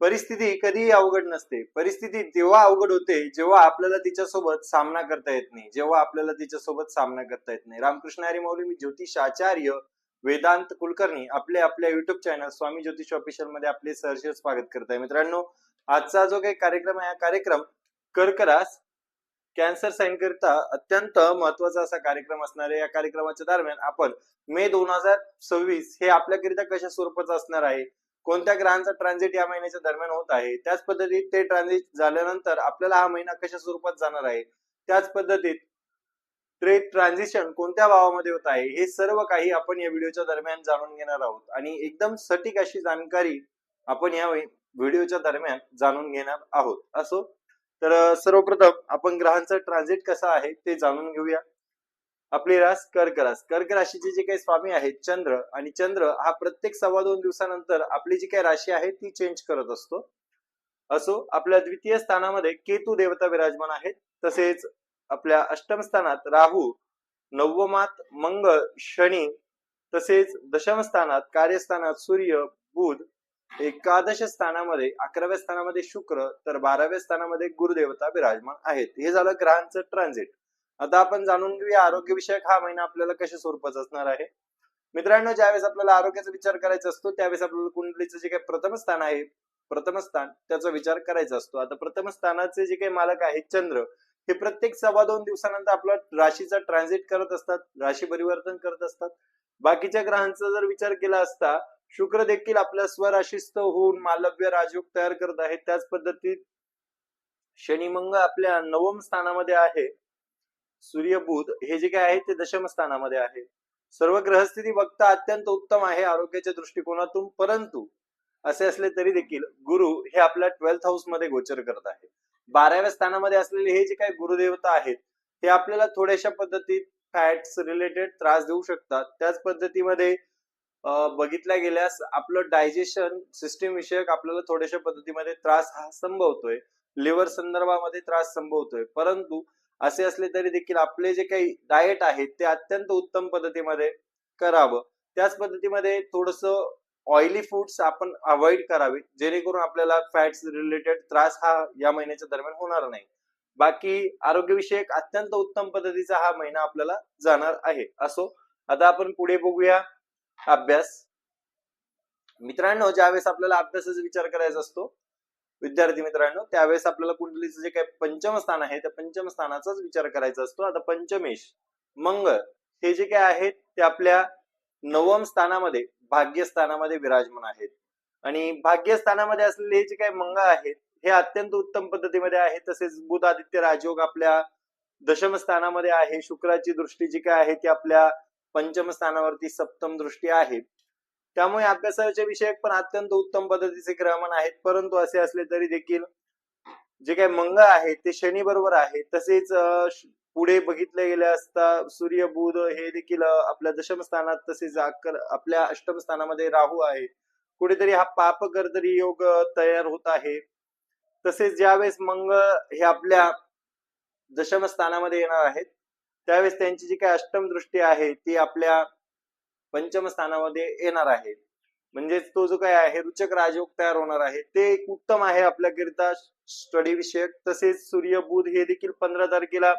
परिस्थिती कधीही अवघड नसते. परिस्थिती तेव्हा अवघड होते जेव्हा आपल्याला तिच्यासोबत सामना करता येत नाही, जेव्हा आपल्याला तिच्यासोबत सामना करता येत नाही. रामकृष्ण हरी माऊली, मी ज्योतिष आचार्य वेदांत कुलकर्णी आपल्या युट्यूब चॅनल स्वामी ज्योतिष ऑफिशियल मध्ये आपले सहर्ष स्वागत करत आहे. मित्रांनो, आजचा जो काही कार्यक्रम आहे, हा कार्यक्रम कर्क रास कॅन्सर साइन करता अत्यंत महत्वाचा असा कार्यक्रम असणार आहे. या कार्यक्रमाच्या दरम्यान आपण मे 2026 हे आपल्याकरिता कशा स्वरूपाचं असणार आहे, कोणत्या ग्रहांचा ट्रान्झिट या महिन्याच्या दरम्यान होत आहे, त्याच पद्धतीत ते ट्रान्झिट झाल्यानंतर आपल्याला हा महिना कशा स्वरूपात जाणार आहे, त्याच पद्धतीत ट्रान्झिशन कोणत्या भावामध्ये होत आहे, हे सर्व काही आपण या व्हिडिओच्या दरम्यान जाणून घेणार आहोत. आणि एकदम सटीक अशी जानकारी आपण या व्हिडिओच्या दरम्यान जाणून घेणार आहोत. असो, तर सर्वप्रथम आपण ग्रहांचं ट्रान्झिट कसं आहे ते जाणून घेऊया. आपली रास कर्क रास. कर्क राशीचे जे काही स्वामी आहेत चंद्र, आणि चंद्र हा प्रत्येक 2.25 दिवसानंतर आपली जी काही राशी आहे ती चेंज करत असतो. असो, आपल्या द्वितीय स्थानामध्ये केतू देवता विराजमान आहेत. तसेच आपल्या अष्टम स्थानात राहू, नवमात मंगळ, शनी, तसेच दशम स्थानात कार्यस्थानात सूर्य, बुध, एकादश स्थानामध्ये 11व्या स्थानामध्ये शुक्र, तर 12व्या स्थानामध्ये गुरुदेवता विराजमान आहेत. हे झालं ग्रहांचं ट्रान्झिट. आता आपण जाणून घेऊया आरोग्य विषयक हा महिना आपल्याला कशा स्वरूपाचा असणार आहे. मित्रांनो, ज्यावेळेस आपल्याला आरोग्याचा विचार करायचा असतो त्यावेळेस आपल्याला कुंडलीचं जे काही प्रथम स्थान आहे, प्रथम स्थान त्याचा विचार करायचा असतो. आता प्रथम स्थानाचे जे काही मालक आहेत चंद्र, हे प्रत्येक 2.25 दिवसानंतर आपला राशीचा ट्रान्झिट करत असतात, राशी परिवर्तन करत असतात. बाकीच्या ग्रहांचा जर विचार केला असता, शुक्र देखील आपल्या स्वराशीस्थ होऊन मालव्य राजयोग तयार करत आहे. त्याच पद्धतीत शनी मंगळ आपल्या नवम स्थानामध्ये आहे, सूर्य बुध हे जे काय आहे ते दशम स्थानामध्ये आहे. सर्व ग्रहस्थिती बघता अत्यंत उत्तम आहे आरोग्याच्या दृष्टिकोनातून. परंतु असे असले तरी देखील गुरु हे आपल्या 12th हाऊस मध्ये गोचर करत आहे. 12व्या स्थानामध्ये असलेले हे जे काही गुरुदेवता आहेत ते आपल्याला थोड्याशा पद्धतीत फॅट्स रिलेटेड त्रास देऊ शकतात. त्याच पद्धतीमध्ये बघितल्या गेल्यास आपलं डायजेशन सिस्टीम विषयक आपल्याला थोड्याशा पद्धतीमध्ये त्रास हा संभवतोय, लिव्हर संदर्भामध्ये त्रास संभवतोय. परंतु असे असले तरी देखील आपले जे काही डाएट आहे ते अत्यंत उत्तम पद्धतीमध्ये करावं. त्याच पद्धतीमध्ये थोडस ऑइली फूड्स आपण अवॉइड करावे, जेणेकरून आपल्याला फॅट्स रिलेटेड त्रास हा या महिन्याच्या दरम्यान होणार नाही. बाकी आरोग्यविषयक अत्यंत उत्तम पद्धतीचा हा महिना आपल्याला जाणार आहे. असो, आता आपण पुढे बघूया अभ्यास. मित्रांनो, ज्यावेळेस आपल्याला अभ्यासाचा विचार करायचा असतो विद्यार्थी मित्रांनो, त्यावेळेस आपल्याला कुंडलीचं जे काही पंचम स्थान आहे त्या पंचम स्थानाचाच विचार करायचा असतो. आता पंचमेश मंगळ हे जे काय आहेत ते आपल्या नवम स्थानामध्ये भाग्यस्थानामध्ये विराजमान आहेत. आणि भाग्यस्थानामध्ये असलेले जे काही मंगळ आहेत हे अत्यंत उत्तम पद्धतीमध्ये आहे. तसेच बुध आदित्य राजयोग आपल्या दशम स्थानामध्ये आहे. शुक्राची दृष्टी जी काय आहे ती आपल्या पंचम स्थानावरती सप्तम दृष्टी आहे. त्यामुळे अभ्यासाचे विषयक पण अत्यंत उत्तम पद्धतीचे ग्रहमान आहेत. परंतु असे असले तरी देखील जे काही मंगळ आहे ते शनी बरोबर आहे. तसेच पुढे बघितले गेले असता सूर्य बुध हे देखील आपल्या दशम स्थानात, तसेच आपल्या अष्टम स्थानामध्ये राहू आहे. कुठेतरी हा पाप कर्दरी योग तयार होत आहे. तसेच ज्यावेळेस मंगळ हे आपल्या दशम स्थानामध्ये येणार आहेत त्यावेळेस त्यांची जी काही अष्टम दृष्टी आहे ती आपल्या पंचम स्थानामध्ये येणार आहे. म्हणजे तो जो काय आहे रुचक राजयोग तयार होणार आहे ते एक उत्तम आहे आपल्याकरिता स्टडी विषयक. तसेच सूर्य बुध हे देखील 15 तारखेला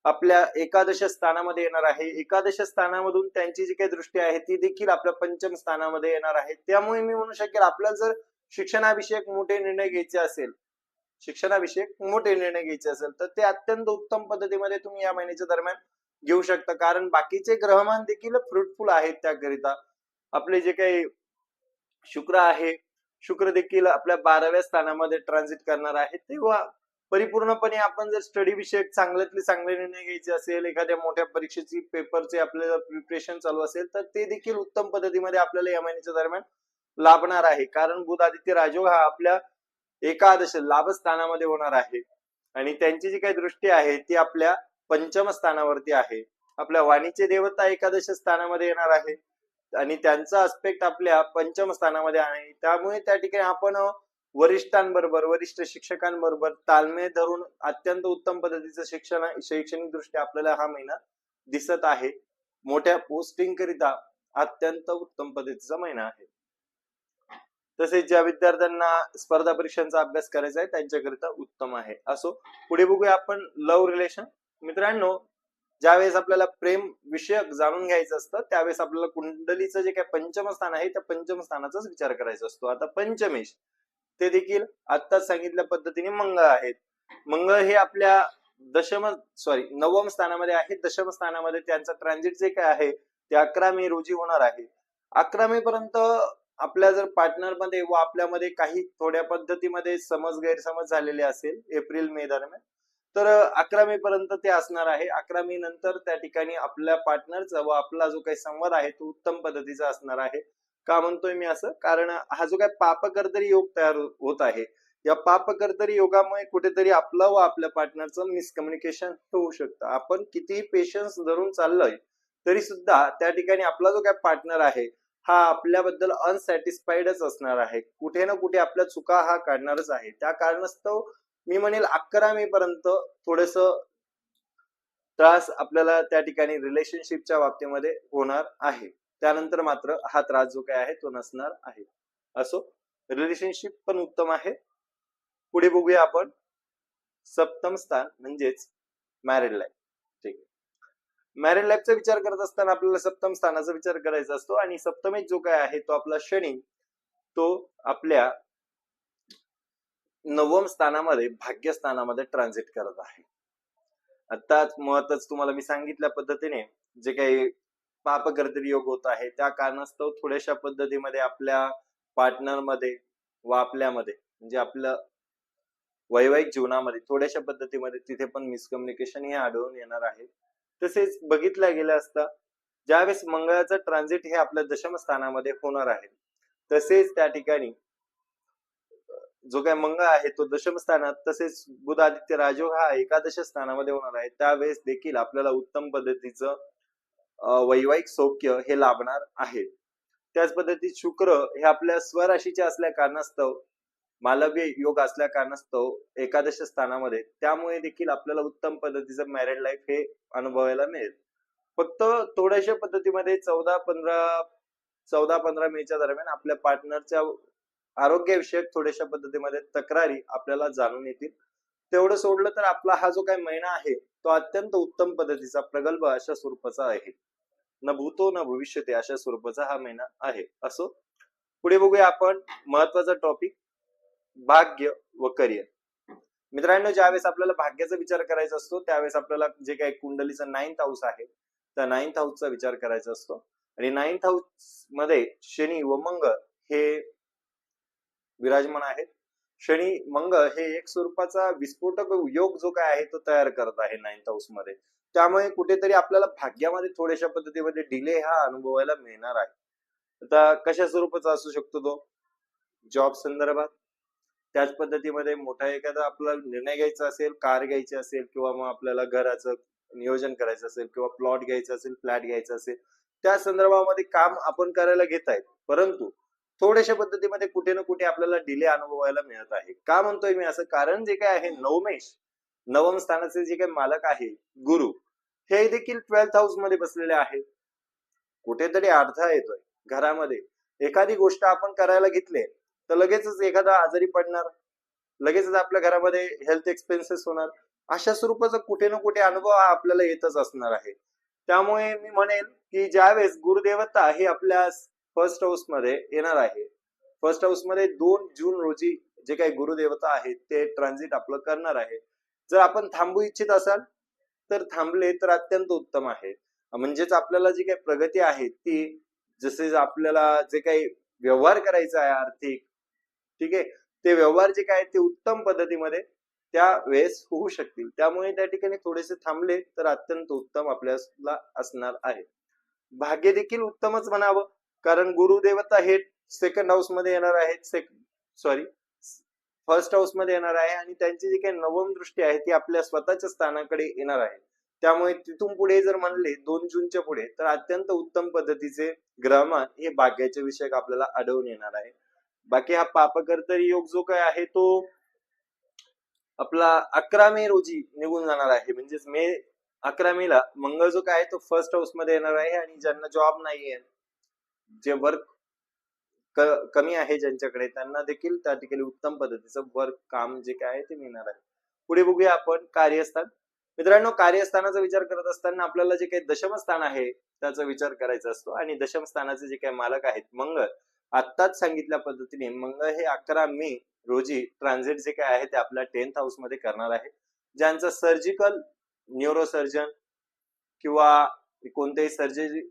आपल्या एकादश स्थानामध्ये येणार आहे. एकादश स्थानामधून त्यांची जी काही दृष्टी आहे ती देखील आपल्या पंचम स्थानामध्ये येणार आहे. त्यामुळे मी म्हणू शकेल आपल्याला जर शिक्षणाविषयक मोठे निर्णय घ्यायचे असेल, तर ते अत्यंत उत्तम पद्धतीमध्ये तुम्ही या महिन्याच्या दरम्यान घेऊ शकता. कारण बाकीचे ग्रहमान देखील फ्रुटफुल आहेत त्याकरिता. आपले जे काही शुक्र आहे, शुक्र देखील आपल्या 12व्या स्थानामध्ये ट्रान्झिट करणार आहे. तेव्हा परिपूर्णपणे आपण जर स्टडी विषयक चांगल्यातले चांगले निर्णय घ्यायचे असेल, एखाद्या मोठ्या परीक्षेची पेपरचे आपल्याला प्रिपरेशन चालू असेल, तर ते देखील उत्तम पद्धतीमध्ये आपल्याला या महिन्याच्या दरम्यान लाभणार आहे. कारण बुध आदित्य राजयोग हा आपल्या एकादश लाभ स्थानामध्ये होणार आहे आणि त्यांची जी काही दृष्टी आहे ती आपल्या पंचम स्थानावरती आहे. आपल्या वाणीचे देवता एकादश स्थानामध्ये येणार आहे आणि त्यांचा आस्पेक्ट आपल्या पंचम स्थानामध्ये आहे. त्यामुळे त्या ठिकाणी आपण वरिष्ठांबरोबर, वरिष्ठ शिक्षकांबरोबर ताळमेळ धरून अत्यंत उत्तम पद्धतीचं शैक्षणिक दृष्ट्या आपल्याला हा महिना दिसत आहे. मोठ्या पोस्टिंग करिता अत्यंत उत्तम पद्धतीचा महिना आहे. तसेच ज्या विद्यार्थ्यांना स्पर्धा परीक्षांचा अभ्यास करायचा आहे त्यांच्याकरिता उत्तम आहे. असो, पुढे बघूया आपण लव्ह रिलेशन. मित्रांनो, ज्यावेळेस आपल्याला प्रेम विषयक जाणून घ्यायचं असतं त्यावेळेस आपल्याला कुंडलीचं जे काही पंचम स्थान आहे त्या पंचम स्थानाचाच विचार करायचा असतो. आता पंचमेश ते देखील आत्ताच सांगितल्या पद्धतीने मंगळ आहेत. मंगळ हे आपल्या नवम स्थानामध्ये आहे. दशम स्थानामध्ये त्यांचा ट्रान्झिट जे काय आहे ते 11 मे रोजी होणार आहे. 11 मे पर्यंत आपल्या जर पार्टनर मध्ये व आपल्यामध्ये काही थोड्या पद्धतीमध्ये गैरसमज झालेले असेल एप्रिल मे दरम्यान, तर 11 मे पर्यंत ते असणार आहे. 11 मे नंतर त्या ठिकाणी आपल्या पार्टनरचा व आपला जो काही संवाद आहे तो उत्तम पद्धतीचा असणार आहे. का म्हणतोय मी असं? कारण हा जो काही पापकर्तरी योग तयार होत आहे, या पापकर्तरी योगामुळे कुठेतरी आपलं व आपल्या पार्टनरचं मिसकम्युनिकेशन होऊ शकतं. आपण कितीही पेशन्स धरून चाललोय तरी सुद्धा त्या ठिकाणी आपला जो काही पार्टनर आहे हा आपल्याबद्दल अनसॅटिस्फाईडच असणार आहे. कुठे ना कुठे आपल्या चुका हा काढणारच आहे. त्या कारणास्तव मी म्हणेल 11 मे पर्यंत थोडस त्रास आपल्याला त्या ठिकाणी रिलेशनशिपच्या बाबतीमध्ये होणार आहे. त्यानंतर मात्र हा त्रास जो काय आहे तो नसणार आहे. असो, रिलेशनशिप पण उत्तम आहे. पुढे बघूया आपण सप्तम स्थान म्हणजेच मॅरिड लाईफ. ठीक आहे, मॅरिड लाईफचा विचार करत असताना आपल्याला सप्तम स्थानाचा विचार करायचा असतो आणि सप्तमेश जो काय आहे तो आपला शनी, तो आपल्या नवम स्थानामध्ये भाग्यस्थानामध्ये ट्रान्झिट करत आहे. आताच महत्वाच तुम्हाला मी सांगितल्या पद्धतीने जे काही पापकर्तरी योग होत आहे त्या कारणास्तव थोड्याशा पद्धतीमध्ये आपल्या पार्टनर मध्ये व आपल्यामध्ये म्हणजे आपल्या वैवाहिक जीवनामध्ये थोड्याशा पद्धतीमध्ये तिथे पण मिसकम्युनिकेशन हे आढळून येणार आहे. तसेच बघितल्या गेल्या असता ज्यावेळेस मंगळाचं ट्रान्झिट हे आपल्या दशम स्थानामध्ये होणार आहे, तसेच त्या ठिकाणी जो काय मंगळ आहे तो दशम स्थानात, तसेच बुध आदित्य राजयोग हा एकादश स्थानामध्ये होणार आहे. त्यावेळेस देखील आपल्याला उत्तम पद्धतीचं वैवाहिक सौख्य हे लाभणार आहे. त्याच पद्धतीत शुक्र हे आपल्या स्वराशीचे असल्या कारणास्तव मालव्य योग असल्या कारणास्तव एकादश स्थानामध्ये, त्यामुळे देखील आपल्याला उत्तम पद्धतीचं मॅरिड लाईफ हे अनुभवायला मिळेल. फक्त थोड्याशा पद्धतीमध्ये 14-15 मेच्या दरम्यान आपल्या पार्टनरच्या आरोग्यविषयक थोड्याशा पद्धतीमध्ये तक्रारी आपल्याला जाणून येतील. तेवढं सोडलं तर आपला हा जो काही महिना आहे तो अत्यंत उत्तम पद्धतीचा प्रगल्भ अशा स्वरूपाचा आहे. न भूतो न भविष्यते अशा स्वरूपाचा हा महिना आहे. असो, पुढे बघूया आपण महत्वाचा टॉपिक भाग्य व करिअर. मित्रांनो, ज्यावेळेस आपल्याला भाग्याचा विचार करायचा असतो त्यावेळेस आपल्याला जे काही कुंडलीचा 9th हाऊस आहे त्या 9th हाऊसचा विचार करायचा असतो आणि 9th हाऊस मध्ये शनी व मंगळ हे विराजमान आहेत. शनी मंगळ हे एक स्वरूपाचा विस्फोटक योग जो काय आहे तो तयार करत आहे 9th हाऊस मध्ये. त्यामुळे कुठेतरी आपल्याला भाग्यामध्ये थोड्याशा पद्धतीमध्ये डिले हा अनुभवायला मिळणार आहे. आता कशा स्वरूपाचा असू शकतो तो? जॉब संदर्भात, त्याच पद्धतीमध्ये मोठा एखादा आपला निर्णय घ्यायचा असेल, कार घ्यायची असेल किंवा मग आपल्याला घराचं नियोजन करायचं असेल किंवा प्लॉट घ्यायचा असेल, फ्लॅट घ्यायचा असेल, त्या संदर्भामध्ये काम आपण करायला घेत आहेत, परंतु थोड्याशा पद्धतीमध्ये कुठे ना कुठे आपल्याला डिले अनुभवायला मिळत आहे. का म्हणतोय मी असं? कारण जे काय आहे नवमेश, नवम स्थानाचे जे काही मालक आहे गुरु, हे देखील 12th हाऊस मध्ये बसलेले आहे. कुठेतरी अडथळा येतोय घरामध्ये. एखादी गोष्ट आपण करायला घेतली तर लगेचच एखादा आजारी पडणार, लगेचच आपल्या घरामध्ये हेल्थ एक्सपेन्सेस होणार. अशा स्वरूपाचा कुठे ना कुठे अनुभव हा आपल्याला येतच असणार आहे. त्यामुळे मी म्हणेल की ज्यावेळेस गुरुदेवता हे आपल्या फर्स्ट हाऊस मध्ये येणार आहे, फर्स्ट हाऊस मध्ये 2 जून रोजी जे काही गुरुदेवता आहेत ते ट्रान्झिट आपलं करणार आहे. जर आपण थांबू इच्छित असाल तर थांबले तर अत्यंत उत्तम आहे. म्हणजेच आपल्याला जी काही प्रगती आहे ती, जसे आपल्याला जे काही व्यवहार करायचा आहे आर्थिक, ठीक आहे, ते व्यवहार जे काय ते उत्तम पद्धतीमध्ये त्या वेळेस होऊ शकतील. त्यामुळे त्या ठिकाणी थोडेसे थांबले तर अत्यंत उत्तम आपल्याला असणार आहे. भाग्य देखील उत्तमच म्हणावं, कारण गुरुदेवता हे सेकंड हाऊस मध्ये येणार आहेत, फर्स्ट हाऊस मध्ये येणार आहे आणि त्यांची जी काही नवम दृष्टी आहे ती आपल्या स्वतःच्या स्थानाकडे येणार आहे. त्यामुळे तिथून पुढे जर म्हणले 2 जूनच्या पुढे तर अत्यंत उत्तम पद्धतीचे ग्रहमान हे भाग्याच्या विषयक आपल्याला आढळून येणार आहे. बाकी हा पापकर्तरी योग जो काय आहे तो आपला 11 मे रोजी निघून जाणार आहे. म्हणजेच मे 11 मेला मंगळ जो काय आहे तो फर्स्ट हाऊस मध्ये येणार आहे आणि ज्यांना जॉब नाहीये, जे वर्क कमी आहे ज्यांच्याकडे, त्यांना देखील त्या ठिकाणी उत्तम पद्धतीचं वर्क काम जे काय आहे ते मिळणार आहे. पुढे बघूया आपण कार्यस्थान. मित्रांनो, कार्यस्थानाचा विचार करत असताना आपल्याला जे काही दशम स्थान आहे त्याचा विचार करायचा असतो आणि दशम स्थानाचे जे काही मालक आहेत मंगळ, आत्ताच सांगितल्या पद्धतीने मंगळ हे 11 मे रोजी ट्रान्झिट जे काय आहे ते आपल्या 10th हाऊस मध्ये करणार आहे. ज्यांचं सर्जिकल, न्यूरोसर्जन किंवा कोणत्याही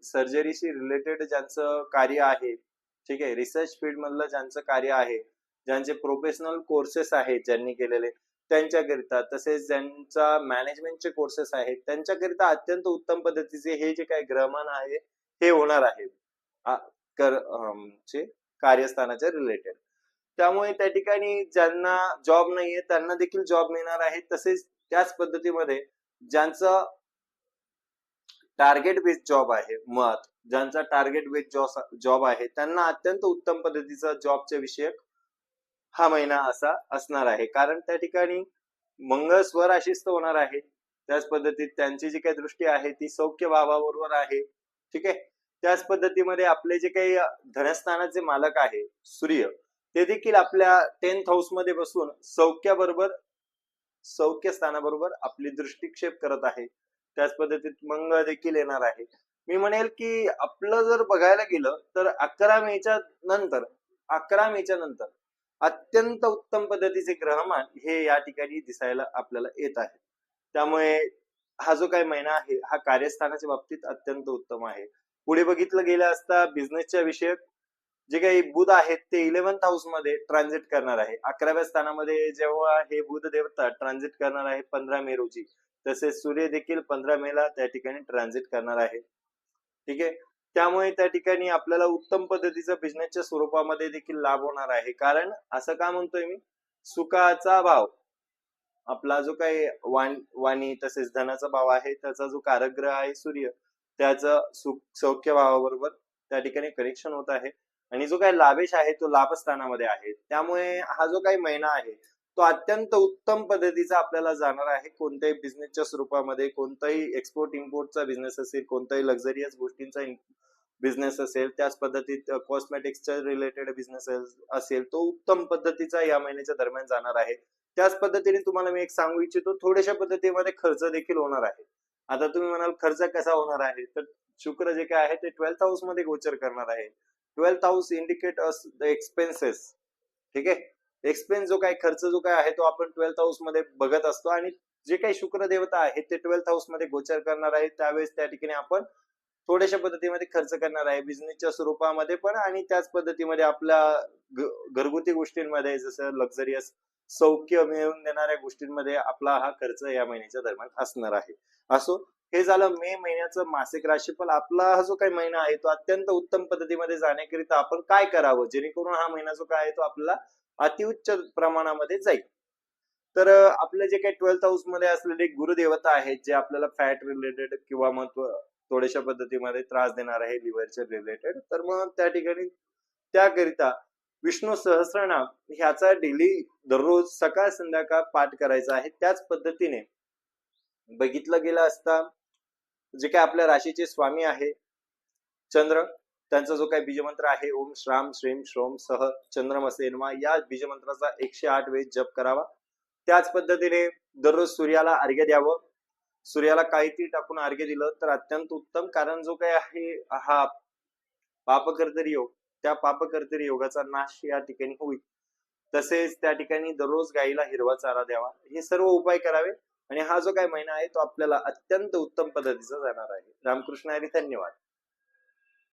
सर्जरीशी रिलेटेड ज्यांचं कार्य आहे, ठीक आहे, रिसर्च फील्ड मधलं ज्यांचं कार्य आहे, ज्यांचे प्रोफेशनल कोर्सेस आहेत ज्यांनी केलेले त्यांच्याकरिता, तसेच ज्यांचा मॅनेजमेंटचे कोर्सेस आहेत त्यांच्याकरिता अत्यंत उत्तम पद्धतीचे हे जे काही ग्रहमान आहे हे होणार आहे कार्यस्थानाच्या रिलेटेड. त्यामुळे त्या ठिकाणी ज्यांना जॉब नाहीये त्यांना देखील जॉब मिळणार आहे. तसेच त्याच पद्धतीमध्ये ज्यांचं टार्गेट बेस्ड जॉब आहे, ज्यांचा टार्गेट बेस्ड जॉब आहे त्यांना अत्यंत उत्तम पद्धतीचा जॉबच्या विषयक हा महिना असा असणार आहे. कारण त्या ठिकाणी मंगळ स्वराशीस्थ होणार आहे. त्याच पद्धतीत त्यांची जी काही दृष्टी आहे ती सौख्य भावाबरोबर आहे. ठीक आहे. त्याच पद्धतीमध्ये आपले जे काही धनस्थानाचे मालक आहे सूर्य, ते देखील आपल्या 10th हाऊस मध्ये बसून सौख्य स्थानाबरोबर आपली दृष्टिक्षेप करत आहे. त्याच पद्धतीत मंगळ देखील येणार आहे. मी म्हणेल की आपलं जर बघायला गेलं तर 11 मेच्या नंतर अत्यंत उत्तम पद्धतीचे ग्रहमान हे या ठिकाणी दिसायला आपल्याला येत आहे. त्यामुळे हा जो काही महिना आहे हा कार्यस्थानाच्या बाबतीत अत्यंत उत्तम आहे. पुढे बघितलं गेलं असता बिझनेसच्या विषयक जे काही बुध आहेत ते 11th हाऊस मध्ये ट्रान्झिट करणार आहे. 11व्या स्थानामध्ये जेव्हा हे बुध देवता ट्रान्झिट करणार आहे 15 मे रोजी, तसेच सूर्य देखील 15 मे ला त्या ठिकाणी ट्रान्झिट करणार आहे. ठीक आहे. त्यामुळे त्या ठिकाणी आपल्याला उत्तम पद्धतीचा बिझनेसच्या स्वरूपामध्ये देखील लाभ होणार आहे. कारण असं का म्हणतोय मी, सुखाचा भाव आपला जो काही वाणी तसेच धनाचा भाव आहे त्याचा जो कारक ग्रह आहे सूर्य, त्याचं सुख सौख्य भावाबरोबर त्या ठिकाणी कनेक्शन होत आहे आणि जो काही लाभेश आहे तो लाभस्थानामध्ये आहे. त्यामुळे हा जो काही महिना आहे तो अत्यंत उत्तम पद्धतीचा आपल्याला जाणार आहे. कोणत्याही बिझनेसच्या स्वरूपामध्ये, कोणताही एक्सपोर्ट इम्पोर्टचा बिझनेस असेल, कोणताही लक्झरियस गोष्टींचा बिझनेस असेल, त्याच पद्धतीत कॉस्मेटिक्सच्या रिलेटेड बिझनेस असेल, तो उत्तम पद्धतीचा या महिन्याच्या दरम्यान जाणार आहे. त्याच पद्धतीने तुम्हाला मी एक सांगू इच्छितो, थोड्याशा पद्धतीमध्ये खर्च देखील होणार आहे. आता तुम्ही म्हणाल खर्च कसा होणार आहे, तर शुक्र जे काय आहे ते 12th हाऊस मध्ये गोचर करणार आहे. 12th house indicate the expenses. ठीक आहे. एक्सपेन्स जो काही खर्च जो काय आहे तो आपण 12th हाऊस मध्ये बघत असतो आणि जे काही शुक्र देवता आहे ते 12th हाऊस मध्ये गोचर करणार आहे. त्यावेळेस त्या ठिकाणी आपण थोड्याशा पद्धतीमध्ये खर्च करणार आहे बिझनेसच्या स्वरूपामध्ये पण आणि त्याच पद्धतीमध्ये आपल्या घरगुती गोष्टींमध्ये जसं लक्झरियस सौख्य मिळवून देणाऱ्या गोष्टींमध्ये आपला हा खर्च या महिन्याच्या दरम्यान असणार आहे. असो, हे झालं मे महिन्याचं मासिक राशीफल. आपला हा जो काही महिना आहे तो अत्यंत उत्तम पद्धतीमध्ये जाण्याकरिता आपण काय करावं जेणेकरून हा महिना जो काय आहे तो आपल्याला अतिउच्च प्रमाणामध्ये जाईल. तर आपले जे काही 12th हाऊस मध्ये असलेले गुरुदेवता आहेत जे आपल्याला फॅट रिलेटेड किंवा मग थोड्याशा पद्धतीमध्ये त्रास देणार आहे लिव्हरच्या रिलेटेड, तर मग त्या ठिकाणी त्याकरिता विष्णू सहस्रनाम ह्याचा डेली दररोज सकाळ संध्याकाळ पाठ करायचा आहे. त्याच पद्धतीने बघितलं गेलं असता जे काही आपल्या राशीचे स्वामी आहे चंद्र, त्यांचा जो काही बीजमंत्र आहे ओम श्राम श्रीम श्रोम सह चंद्रमसे नमः, या बीजमंत्राचा 108 वेळेस जप करावा. त्याच पद्धतीने दररोज सूर्याला अर्घ्य द्यावं. सूर्याला काळी तीळ टाकून अर्घ्य दिलं तर अत्यंत उत्तम. कारण जो काही आहे हा पापकर्तरी योग, त्या पापकर्तरी योगाचा नाश या ठिकाणी होईल. तसेच त्या ठिकाणी दररोज गायीला हिरवा चारा द्यावा. हे सर्व उपाय करावे आणि हा जो काही महिना आहे तो आपल्याला अत्यंत उत्तम पद्धतीचा जाणार आहे. रामकृष्ण हरी. धन्यवाद.